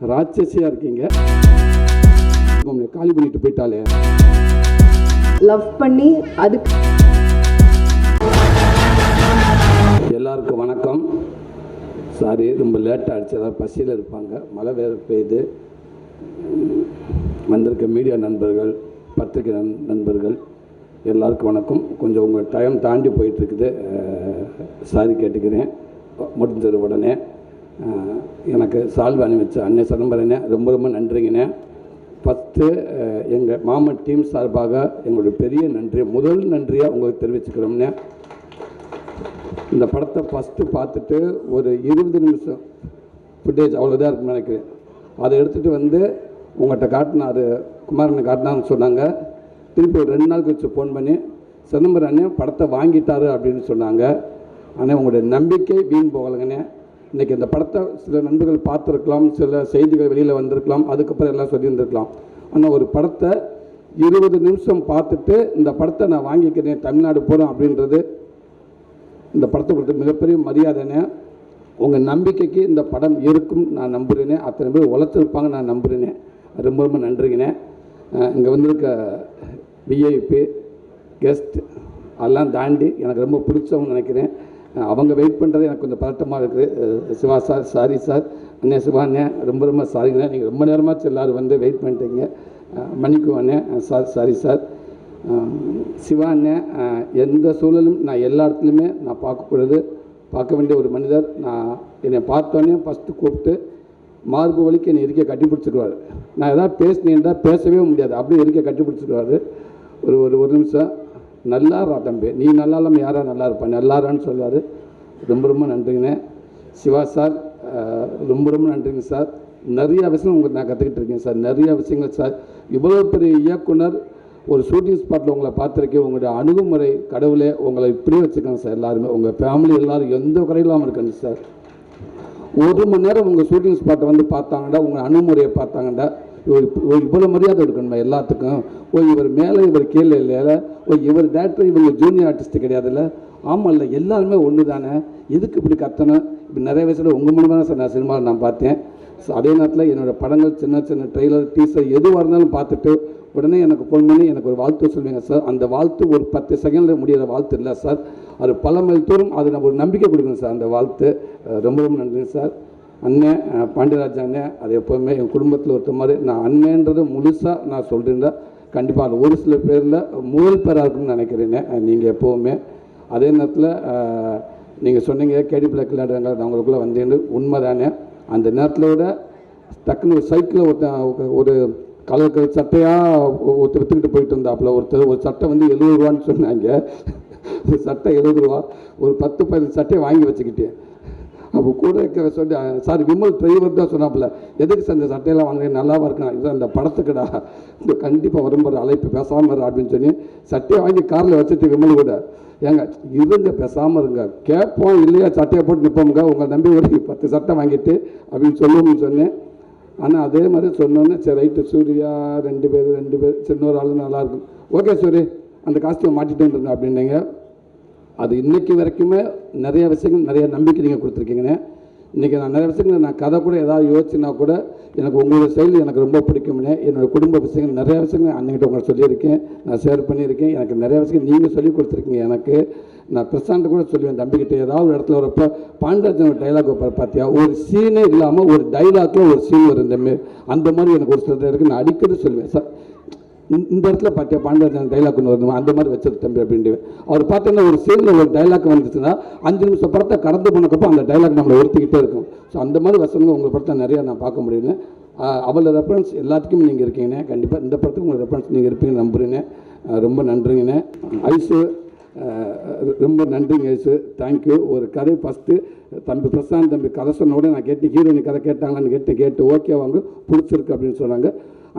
ராட்சசியாக இருக்கீங்க. காலி பண்ணிட்டு போயிட்டாலே லவ் பண்ணி அதுக்கு. எல்லாருக்கும் வணக்கம். சாரி, ரொம்ப லேட்டாக ஆகிடுச்சு. அதாவது பசியில் இருப்பாங்க, மழை வேறு பெய்யுது. வந்திருக்க மீடியா நண்பர்கள், பத்திரிகை நண்பர்கள் எல்லாருக்கும் வணக்கம். கொஞ்சம் உங்கள் டைம் தாண்டி போயிட்டுருக்குது, சாரி கேட்டுக்கிறேன். முடிஞ்சது உடனே எனக்கு சால்வை அனுப்பிச்ச அன்னை சிதம்பரனே ரொம்ப ரொம்ப நன்றிங்கண்ணே. ஃபஸ்ட்டு எங்கள் மாமன் டீம் சார்பாக எங்களுடைய பெரிய நன்றி, முதல் நன்றியாக உங்களுக்கு தெரிவிச்சுக்கிறோம்னே. இந்த படத்தை ஃபஸ்ட்டு பார்த்துட்டு ஒரு 20 நிமிஷம் ஃபுட்டேஜ் அவ்வளோதான் இருக்குன்னு நினைக்கிறேன். அதை எடுத்துகிட்டு வந்து உங்கள்கிட்ட காட்டினா, அது குமாரனை காட்டினான்னு சொன்னாங்க. திருப்பி ஒரு 2 நாள் கழிச்சு ஃபோன் பண்ணி சிதம்பரம் அண்ணே படத்தை வாங்கிட்டாரு அப்படின்னு சொன்னாங்க. ஆனால் உங்களுடைய நம்பிக்கை வீண் போகலைங்கண்ணே. இன்றைக்கி இந்த படத்தை சில நண்பர்கள் பார்த்துருக்கலாம், சில செய்திகள் வெளியில் வந்திருக்கலாம், அதுக்கப்புறம் எல்லாம் சொல்லியிருந்துருக்கலாம். ஆனால் ஒரு படத்தை 20 நிமிஷம் பார்த்துட்டு இந்த படத்தை நான் வாங்கிக்கிறேன், தமிழ்நாடு போகிறோம் அப்படின்றது இந்த படத்தை கொடுத்த மிகப்பெரிய மரியாதைனே. உங்கள் நம்பிக்கைக்கு இந்த படம் இருக்கும் நான் நம்புகிறேனே. அத்தனை பேர் உழைச்சிருப்பாங்க நான் நம்புகிறேனே. ரொம்ப ரொம்ப நன்றிங்கண்ணே. இங்கே வந்திருக்க விஐபி கெஸ்ட் அதெல்லாம் தாண்டி எனக்கு ரொம்ப பிடிச்சவங்க நினைக்கிறேன். அவங்க வெயிட் பண்ணுறது எனக்கு கொஞ்சம் பதட்டமாக இருக்குது. சிவா சார் சாரி சார், அண்ணே சிவா அண்ணே ரொம்ப ரொம்ப சாரிங்கண்ணே. நீங்கள் ரொம்ப நேரமாச்சு எல்லோரும் வந்து வெயிட் பண்ணிட்டீங்க, மன்னிக்கும் அண்ணே. Sir sorry sir. சிவா அண்ணே எந்த சூழலும் நான் எல்லா இடத்துலையுமே நான் பார்க்க வேண்டிய ஒரு மனிதர். நான் என்னை பார்த்தோன்னே ஃபஸ்ட்டு கூப்பிட்டு மார்பு வலிக்கு என்னை இருக்க கட்டி பிடிச்சிக்குவார். நான் எதாவது பேசினேன்டா பேசவே முடியாது, அப்படியே இருக்க கட்டி பிடிச்சிக்குவார். ஒரு நிமிஷம், நல்லாரா தம்பி, நீ நல்லா இல்லாமல் யாரா நல்லா இருப்பேன், நல்லாரான்னு சொல்லுவார். ரொம்ப ரொம்ப நன்றிங்கண்ணே. சிவா சார் ரொம்ப ரொம்ப நன்றிங்க சார். நிறைய விஷயம் உங்களுக்கு நான் கற்றுக்கிட்டு இருக்கேன் சார், நிறைய விஷயங்கள் சார். இவ்வளோ பெரிய இயக்குனர் ஒரு ஷூட்டிங் ஸ்பாட்டில் உங்களை பார்த்துருக்கேன். உங்களுடைய அணுகுமுறை கடவுளே உங்களை இப்படியே வச்சுக்கோங்க சார். எல்லாருமே உங்கள் ஃபேமிலி எல்லோரும் எந்த குறையில்லாமல் இருக்கணும் சார். 1 மணி நேரம் உங்கள் ஷூட்டிங் ஸ்பாட்டை வந்து பார்த்தாங்கடா, உங்கள் அணுகுமுறையை பார்த்தாங்கடா, இவ்வளோ மரியாதை கொடுக்கணுமா எல்லாத்துக்கும். இவர் மேலே இவர் கீழே இல்லை, இவர் டேரக்டர் இவங்க ஜூனியர் ஆர்டிஸ்ட்டு கிடையாதுல்ல. ஆமாம் இல்லை, எல்லாருமே ஒன்று தானே, எதுக்கு இப்படி கத்தணும். இப்போ நிறைய வயசில் உங்கள் மூலமாக தான் சார் நான் சினிமாவில் நான் பார்த்தேன். ஸோ அதே நேரத்தில் என்னோடய படங்கள் சின்ன சின்ன ட்ரெய்லர் டீசர் எதுவாக இருந்தாலும் பார்த்துட்டு உடனே எனக்கு ஃபோன் பண்ணி எனக்கு ஒரு வாழ்த்து சொல்லுவீங்க சார். அந்த வாழ்த்து ஒரு 10 செகண்டில் முடிகிற வாழ்த்து இல்லை சார், அது பல மைல் தூரம், அது நம்ம ஒரு நம்பிக்கை கொடுக்கணும் சார். அந்த வாழ்த்து ரொம்ப ரொம்ப நன்றிங்க சார். அண்ணன் பாண்டியராஜ் அண்ணன் அது எப்போவுமே என் குடும்பத்தில் ஒருத்த மாதிரி. நான் அண்ணன்றது முழுசாக நான் சொல்கிறேன். கண்டிப்பாக அது ஒரு சில பேரில் முதல் பேராக இருக்குன்னு நினைக்கிறேன்னு நீங்கள் எப்போவுமே. அதே நேரத்தில் நீங்கள் சொன்னீங்க கேடி பிளாக் விளையாடுறாங்க, நான் உங்களுக்குள்ளே வந்தேன்னு உண்மை தானே. அந்த நேரத்தில் விட டக்குன்னு ஒரு சைக்கிளில் ஒரு கலர் சட்டையாக விற்றுக்கிட்டு போயிட்டு இருந்தாப்புல ஒருத்தர். ஒரு சட்டை வந்து 70 ரூபான்னு சொன்னாங்க. ஒரு சட்டை 70 ரூபா, ஒரு 10-15 சட்டையை வாங்கி வச்சுக்கிட்டேன். அப்போ கூட இருக்க சொல்லி சார் விமல் டிரைவர் தான் சொன்னாப்புல, எதுக்கு சார் இந்த சட்டையெல்லாம் வாங்குறேன், நல்லாவா இருக்கணும், இதுதான் இந்த படத்துக்குடா, இந்த கண்டிப்பாக வரும்போது அழைப்பு பேசாமல் இரு அப்படின்னு சொல்லி சட்டையை வாங்கி காரில் வச்சுட்டு விமல் கூட, ஏங்க இருங்க பேசாமல் இருங்க, கேட்போம் இல்லையா சட்டையை போட்டு நிற்போமுங்க, உங்களை நம்பி ஒரு 10 சட்டை வாங்கிட்டு அப்படின்னு சொல்லணும்னு சொன்னேன். ஆனால் அதே மாதிரி சொன்னோன்னே சரி ரைட்டு சூர்யா 2 பேர் சின்ன ஆள் நல்லாயிருக்கும், ஓகே சூரி அந்த காஸ்டியூம் மாட்டிட்டு வந்துருங்க அப்படின்னீங்க. அது இன்றைக்கி வரைக்குமே நிறைய விஷயங்கள் நிறைய நம்பிக்கை நீங்கள் கொடுத்துருக்கீங்கண்ணே. இன்றைக்கி நான் நிறைய விஷயங்கள் நான் கதை கூட ஏதாவது யோசிச்சுனா கூட எனக்கு உங்களோட செயல் எனக்கு ரொம்ப பிடிக்கும்னே. என்னோடய குடும்ப விஷயங்கள் நிறைய விஷயங்கள் அன்றைக்கிட்ட உங்களை சொல்லியிருக்கேன், நான் ஷேர் பண்ணியிருக்கேன். எனக்கு நிறைய விஷயங்கள் நீங்கள் சொல்லி கொடுத்துருக்கீங்க எனக்கு. நான் பிரசாந்த் கூட சொல்லுவேன் தம்பிக்கிட்ட, ஏதாவது ஒரு இடத்துல வரப்போ பாண்டியராஜன் ஒரு டைலாக் வைப்பார் பார்த்தியா, ஒரு சீனே இல்லாமல் ஒரு டைலாக்கில் ஒரு சீன் வரும் அந்த மாதிரி எனக்கு ஒரு சில இடத்துக்கு நான் அடிக்கடி சொல்லுவேன் சார். இந்த இடத்துல பார்த்தியா பாண்டியராஜன் டைலாக் ஒன்று வரணும், அந்த மாதிரி வச்சிரு தம்பி அப்படின்ட்டு. அவர் பார்த்தோன்னா ஒரு சீனில் ஒரு டைலாக் வந்துச்சுன்னா 5 நிமிஷம் படத்தை கடந்து போனக்கப்போ அந்த டைலாக் நம்மளை ஒருத்திக்கிட்டே இருக்கும். ஸோ அந்த மாதிரி வசனங்கள் உங்கள் படத்தை நிறையா நான் பார்க்க முடியுங்க. அவளை ரெஃபரன்ஸ் எல்லாத்துக்குமே நீங்கள் இருக்கீங்கண்ணே. கண்டிப்பாக இந்த படத்துக்கு உங்கள் ரெஃபரன்ஸ் நீங்கள் இருப்பீங்கன்னு நம்புறீங்கண்ணே. ரொம்ப நன்றிங்கண்ணே. ஐசு ரொம்ப நன்றிங்க ஐசு, தேங்க்யூ. ஒரு கதை ஃபஸ்ட்டு தம்பி பிரசாந்த் தம்பி கதை சொன்னோட நான் கேட்டு ஹீரோயின் கதை கேட்டாங்களான்னு கேட்டு ஓகே வாங்க பிடிச்சிருக்கு அப்படின்னு சொன்னாங்க.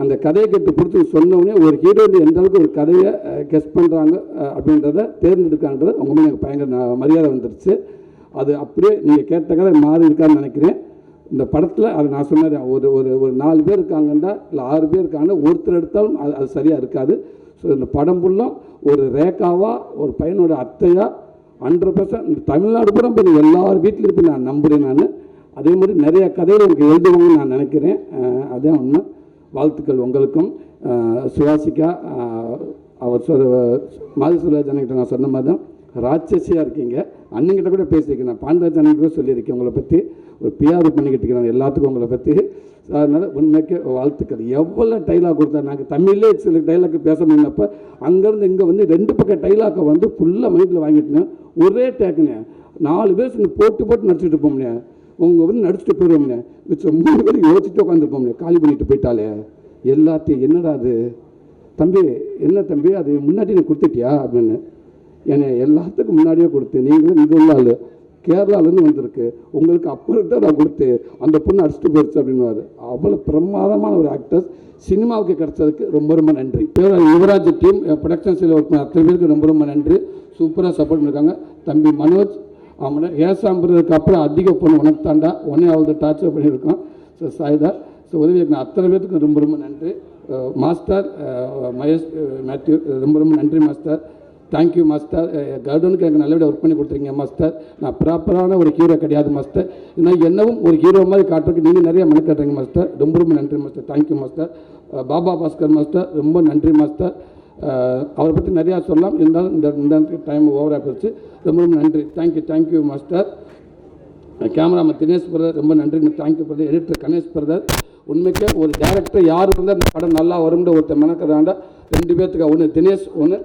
அந்த கதையை கேட்டு பிடிச்சி சொன்னோடனே ஒரு ஹீரோயின் எந்த அளவுக்கு ஒரு கதையை கெஸ்ட் பண்ணுறாங்க அப்படின்றத தேர்ந்தெடுக்கான்றது உங்களுமே எனக்கு பயங்கர மரியாதை வந்துடுச்சு. அது அப்படியே நீங்கள் கேட்ட கதை மாறி இருக்கான்னு நினைக்கிறேன். இந்த படத்தில் அது நான் சொன்னேன், ஒரு 4 பேர் இருக்காங்கன்னா இல்லை 6 பேர் இருக்காங்கன்னா ஒருத்தர் எடுத்தாலும் அது சரியாக இருக்காது. ஸோ இந்த படம் ஃபுல்லாக ஒரு ரேகாவாக ஒரு பையனோட அத்தையாக 100% தமிழ்நாடு கூட எல்லார் வீட்டில் இருப்பேன் நான் நம்புகிறேன். நான் அதே மாதிரி நிறைய கதைகள் எனக்கு எழுதுவாங்கன்னு நான் நினைக்கிறேன். அதே ஒன்று. வாழ்த்துக்கள் உங்களுக்கும். சுவாசிகா அவர் மாதசுராஜன்கிட்ட நான் சொன்ன மாதிரி தான் ராட்சசியாக இருக்கீங்க. அண்ணங்கிட்ட கூட பேசியிருக்கேன், நான் பாண்டராஜ் அண்ணன் கூட சொல்லியிருக்கேன் உங்களை பற்றி, ஒரு பிஆர் பண்ணிக்கிட்டு இருக்கிறேன் எல்லாத்துக்கும் உங்களை பற்றி. அதனால் உண்மைக்கு வாழ்த்துக்கள். எவ்வளோ டைலாக் கொடுத்தா, நாங்கள் தமிழ்லேயே சில டைலாக் பேச முடியினப்போ அங்கேருந்து இங்கே வந்து 2 பக்கம் டைலாக்கை வந்து ஃபுல்லாக மைண்டில் வாங்கிட்டுனேன். ஒரே டேக்குனே 4 பேர் சேர்ந்து போட்டு நடிச்சுட்டு இருப்போம்னே, உங்கள் வந்து நடிச்சுட்டு போயிடுவோம்னே, மிச்சம் 3 பேர் யோசிச்சுட்டு உட்காந்துருப்போம்னே, காலி பண்ணிட்டு போயிட்டாலே எல்லாத்தையும். என்னடா அது தம்பி, என்ன தம்பி அது முன்னாடி நீ கொடுத்துட்டியா அப்படின்னு. என்னை எல்லாத்துக்கும் முன்னாடியே கொடுத்து, நீங்களும் இங்கே உள்ள ஆள் கேரளாலேருந்து வந்திருக்கு, உங்களுக்கு அப்புறம் தான் நான் கொடுத்து அந்த பொண்ணு அடிச்சுட்டு போயிடுச்சு அப்படின்னுவார். அவ்வளோ பிரமாதமான ஒரு ஆக்டர்ஸ் சினிமாவுக்கு கிடைச்சதுக்கு ரொம்ப ரொம்ப நன்றி. யுவராஜ் டீம் ப்ரொடக்ஷன்ஸில் ஒர்க் பண்ண அத்தனை பேருக்கு ரொம்ப ரொம்ப நன்றி. சூப்பராக சப்போர்ட் பண்ணியிருக்காங்க. தம்பி மனோஜ் அவனை ஏசாம்புறதுக்கு அப்புறம் அதிக பொண்ணு உனக்கு தாண்டா உடனே அவள் டார்ச்சர் பண்ணியிருக்கான். ஸோ சாய்தா ஸோ உதவி அத்தனை பேருக்கு ரொம்ப ரொம்ப நன்றி. மாஸ்டர் மகேஷ் மேத்யூ ரொம்ப ரொம்ப நன்றி மாஸ்டர். Thank you master. கார்டனுக்கு எனக்கு நல்லபடியாக ஒர்க் பண்ணி கொடுத்துருங்க மாஸ்டர். நான் ப்ராப்பரான ஒரு ஹீரோ கிடையாது மாஸ்டர், நான் என்னவும் ஒரு ஹீரோ மாதிரி காட்டுறதுக்கு நீங்கள் நிறைய மெனக்காட்டுறீங்க மாஸ்டர். ரொம்ப ரொம்ப நன்றி master. Thank you master. Baba Bhaskar master ரொம்ப நன்றி மாஸ்டர். அவரை பற்றி நிறையா சொல்லலாம், இருந்தாலும் இந்த டைம் ஓவராக போச்சு. ரொம்ப ரொம்ப நன்றி. Thank you master. Cameraman Dinesh brother ரொம்ப நன்றி. Thank you brother. Editor Ganesh brother. உண்மைக்கே ஒரு டேரக்டர் யார் இருந்தால் இந்த படம் நல்லா வரும்னு ஒருத்தர் மெனக்கிறாண்டா 2 பேர்த்துக்கு, ஒன்று தினேஷ் ஒன்று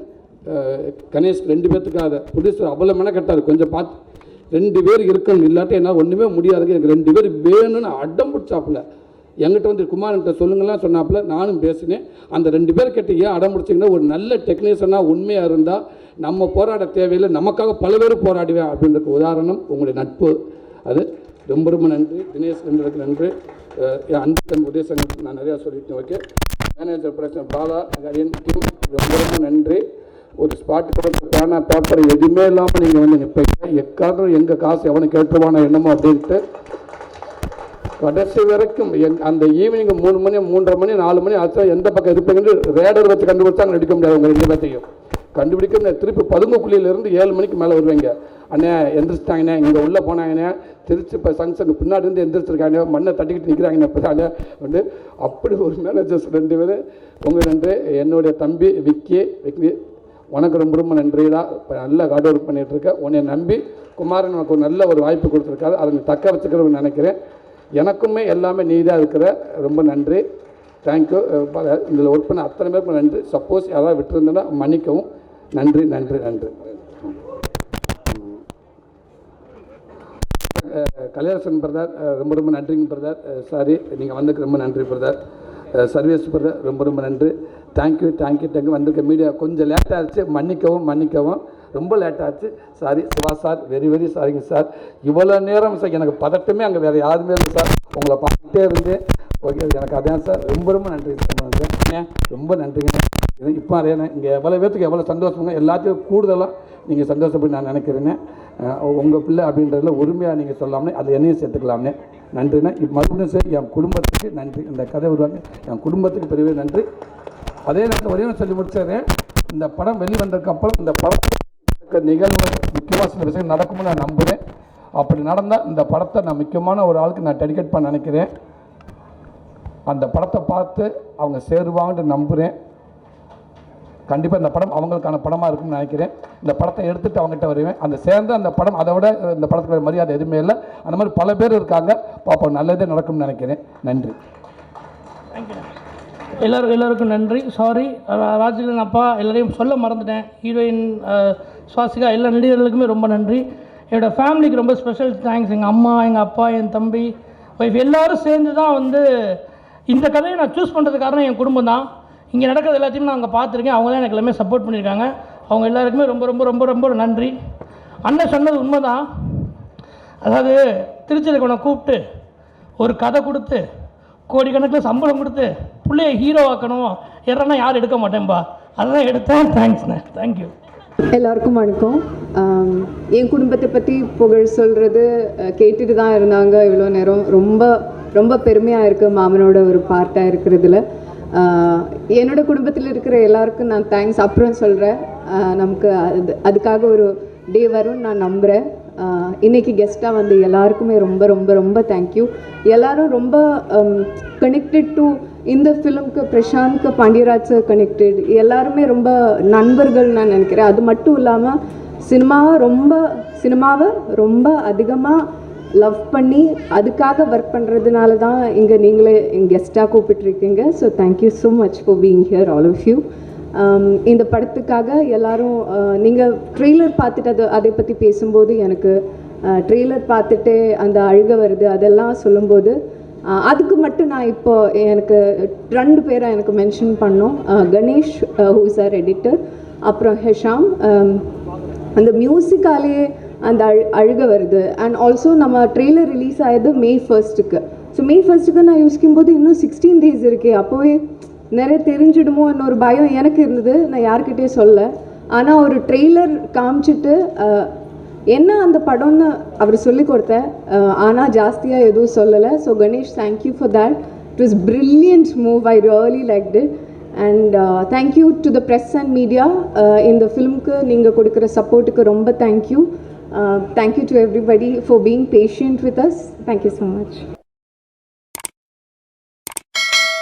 கணேஷ், 2 பேர்த்துக்காக ப்ரொடியூசர் அவ்வளோ மெனக்கட்டார். கொஞ்சம் பார்த்து 2 பேர் இருக்கணும், இல்லாட்டி என்னால் ஒன்றுமே முடியாதுங்க, எனக்கு 2 பேர் வேணும்னு அடம் பிடிச்சாப்புல. என்கிட்ட வந்து குமார்கிட்ட சொல்லுங்கலாம் சொன்னாப்புல, நானும் பேசினேன். அந்த 2 பேர் கிட்ட ஏன் அடம் முடிச்சிங்கன்னா, ஒரு நல்ல டெக்னீஷியனாக உண்மையாக இருந்தால் நம்ம போராட தேவையில்லை, நமக்காக பல பேர் போராடுவேன் அப்படின்ற உதாரணம் உங்களுடைய நட்பு. அது ரொம்ப ரொம்ப நன்றி. தினேஷ் ரெண்டு நன்றி. அன்பு உதயசங்கர் நான் நிறையா சொல்லிட்டேன். Okay. Manager production Bala team ரொம்ப ரொம்ப நன்றி. ஒரு ஸ்பாட்டு கூட பேனா பேப்பர் எதுவுமே இல்லாமல் நீங்கள் வந்து நிற்பீங்க. எக்காரணம் எங்கள் காசு எவனை கேட்டுருவானோ என்னமோ அப்படின்ட்டு கடைசி வரைக்கும் அந்த ஈவினிங் 3 மணி 3:30 மணி 4 மணி ஆச்சா எந்த பக்கம் இருப்பீங்கன்னு ரேடர் வச்சு கண்டுபிடிச்சாங்க. நடிக்க முடியாது உங்கள் 2 பேர்த்தையும் கண்டுபிடிக்க. திருப்பி 11 7 மணிக்கு மேலே வருவீங்க. அண்ணே எந்திரிச்சிட்டாங்கண்ணே, இங்கே உள்ளே போனாங்கண்ணே, திருச்சி இப்போ சங்ஷனுக்கு பின்னாடி இருந்து எந்திரிச்சிருக்காங்க, மண்ணை தட்டிக்கிட்டு நிற்கிறாங்கண்ணே இப்போதானே வந்து. அப்படி ஒரு மேனேஜர்ஸ் 2 பேர் உங்கள் நன்றி. என்னுடைய தம்பி விக்கி உனக்கு ரொம்ப ரொம்ப நன்றிடா. இப்போ நல்லா ஹார்ட் ஒர்க் பண்ணிகிட்ருக்கேன். உன்னை நம்பி குமாரன் உனக்கு ஒரு நல்ல ஒரு வாய்ப்பு கொடுத்துருக்காரு, அதை நீ தக்க வச்சுக்கிறவன்னு நினைக்கிறேன். எனக்குமே எல்லாமே நீ தான் இருக்கிற. ரொம்ப நன்றி. தேங்க்யூ. இதில் ஒர்க் பண்ண அத்தனை பேருக்கு நன்றி. சப்போஸ் யாராவது விட்டுருந்தேன்னா மன்னிக்கவும். நன்றி. கலையரசன் பிரதர் ரொம்ப ரொம்ப நன்றிங்க பிரதர். சாரி, நீங்கள் வந்ததுக்கு ரொம்ப நன்றி பிரதர். சர்வேஸ் பிரதர் ரொம்ப ரொம்ப நன்றி. தேங்க்யூ. வந்திருக்க மீடியா கொஞ்சம் லேட்டாக ஆச்சு, மன்னிக்கவும். ரொம்ப லேட்டாச்சு. சாரி சிவா சார், வெரி சாரிங்க சார். இவ்வளோ நேரம் சார் எனக்கு பதட்டமே அங்கே வேறு யாருமே இல்லை சார், உங்களை பார்த்துட்டே இருந்தேன். ஓகே, எனக்கு அதான் சார். ரொம்ப நன்றி சார். ரொம்ப நன்றிங்க. இப்போ அதே இங்கே எவ்வளோ பேர்த்துக்கு எவ்வளோ சந்தோஷங்க, எல்லாத்தையும் கூடுதலாக நீங்கள் சந்தோஷப்பட்டு நான் நினைக்கிறேன்னு. உங்கள் பிள்ளை அப்படின்றதுல உரிமையாக நீங்கள் சொல்லாமலே அது என்னையும் சேர்த்துக்கலாம்னே. நன்றிண்ணா. இப்போ மறுபடியும் சார் என் குடும்பத்துக்கு நன்றி. இந்த கதை உருவாங்க என் குடும்பத்துக்கு பெரிய நன்றி. அதே நேரத்தில் ஒரே சொல்லி முடிச்சிடுறேன். இந்த படம் வெளிவந்ததுக்கப்புறம் இந்த படத்துக்கு நிகழ்வு முக்கியமாக சில விஷயம் நடக்கும்னு நான் நம்புகிறேன். அப்படி நடந்தால் இந்த படத்தை நான் முக்கியமான ஒரு ஆளுக்கு நான் டெடிகேட் பண்ண நினைக்கிறேன். அந்த படத்தை பார்த்து அவங்க சேருவாங்கன்னு நம்புகிறேன். கண்டிப்பாக இந்த படம் அவங்களுக்கான படமாக இருக்குன்னு நினைக்கிறேன். இந்த படத்தை எடுத்துகிட்டு அவங்ககிட்ட வருவேன். அந்த சேர்ந்து அந்த படம் அதை விட இந்த படத்துக்கு மரியாதை எதுவுமே இல்லை. அந்த மாதிரி பல பேர் இருக்காங்க. பார்ப்போம், நல்லதே நடக்கும்னு நினைக்கிறேன். நன்றி. எல்லாருக்கும் நன்றி. சாரி, ராஜகிரன் அப்பா எல்லாரையும் சொல்ல மறந்துட்டேன். ஹீரோயின் சுவாசிகா, எல்லா நடிகர்களுக்குமே ரொம்ப நன்றி. என்னோடய ஃபேமிலிக்கு ரொம்ப ஸ்பெஷல் தேங்க்ஸ். எங்கள் அம்மா, எங்கள் அப்பா, என் தம்பி, ஒய்ஃப் எல்லோரும் சேர்ந்து தான் வந்து இந்த கதையை நான் சூஸ் பண்ணுறது காரணம் என் குடும்பம் தான். இங்கே நடக்கிறது எல்லாத்தையும் நான் அங்கே பார்த்துருக்கேன். அவங்க தான் எனக்கு எல்லாமே சப்போர்ட் பண்ணியிருக்காங்க. அவங்க எல்லாருக்குமே ரொம்ப ரொம்ப ரொம்ப ரொம்ப நன்றி. அண்ணன் சொன்னது உண்மை தான். அதாவது திருச்சியில் கூப்பிட்டு ஒரு கதை கொடுத்து கோடிக்கணக்கில் சம்பளம் கொடுத்து பிள்ளைய ஹீரோ ஆக்கணும் யாரன்னா யாரும் எடுக்க மாட்டேன்பா, அதெல்லாம் எடுத்தேன். தேங்க்ஸ்ண்ணே. தேங்க்யூ. எல்லாருக்கும் வணக்கம். என் குடும்பத்தை பற்றி புகழ் சொல்கிறது கேட்டுட்டு தான் இருந்தாங்க இவ்வளோ நேரம். ரொம்ப ரொம்ப பெருமையாக இருக்குது மாமனோட ஒரு பார்ட்டாக இருக்கிறதுல. என்னோடய குடும்பத்தில் இருக்கிற எல்லாருக்கும் நான் தேங்க்ஸ் அப்புறம் சொல்கிறேன். நமக்கு அதுக்காக ஒரு டே வரும்னு நான் நம்புகிறேன். இன்னைக்கு கெஸ்ட்டாக வந்து எல்லாருக்குமே ரொம்ப ரொம்ப ரொம்ப தேங்க்யூ. எல்லாரும் ரொம்ப கனெக்டட் டு இந்த ஃபிலிம்க்கு, பிரசாந்த்க்கு, பாண்டியராஜ் சார் கனெக்டட், எல்லாருமே ரொம்ப நண்பர்கள் நான் நினைக்கிறேன். அது மட்டும் இல்லாமல் சினிமாவை ரொம்ப அதிகமாக லவ் பண்ணி அதுக்காக ஒர்க் பண்ணுறதுனால தான் இங்கே நீங்களே கெஸ்ட்டாக கூப்பிட்டுருக்கீங்க. So thank you so much for being here all of you. இந்த படத்துக்காக எல்லாரும் நீங்கள் ட்ரெய்லர் பார்த்துட்டு அதை பற்றி பேசும்போது எனக்கு ட்ரெய்லர் பார்த்துட்டு அந்த அழுக வருது அதெல்லாம் சொல்லும்போது அதுக்கு மட்டும் நான் இப்போ எனக்கு 2 பேரை எனக்கு மென்ஷன் பண்ணோம். கணேஷ் ஹூஸ் ஆர் எடிட்டர், அப்புறம் ஹெஷாம். அந்த மியூசிக்காலேயே அந்த அழுக வருது. அண்ட் ஆல்சோ நம்ம ட்ரெய்லர் ரிலீஸ் ஆகியது May 1st. So May 1st நான் யோசிக்கும்போது இன்னும் 16 days இருக்கே, அப்போவே நிறைய தெரிஞ்சிடுமோ இன்னொரு பயம் எனக்கு இருந்தது. நான் யார்கிட்டே சொல்ல. ஆனால் ஒரு ட்ரெய்லர் காமிச்சிட்டு என்ன அந்த படம்னு அவர் சொல்லி கொடுத்தேன். ஆனால் ஜாஸ்தியாக எதுவும் சொல்லலை. So Ganesh, thank you for that. It was brilliant move. I really liked it. And thank you to the press and media. இந்த ஃபிலிம்க்கு நீங்கள் கொடுக்குற சப்போர்ட்டுக்கு ரொம்ப thank you. Thank you to everybody for being patient with us. Thank you so much.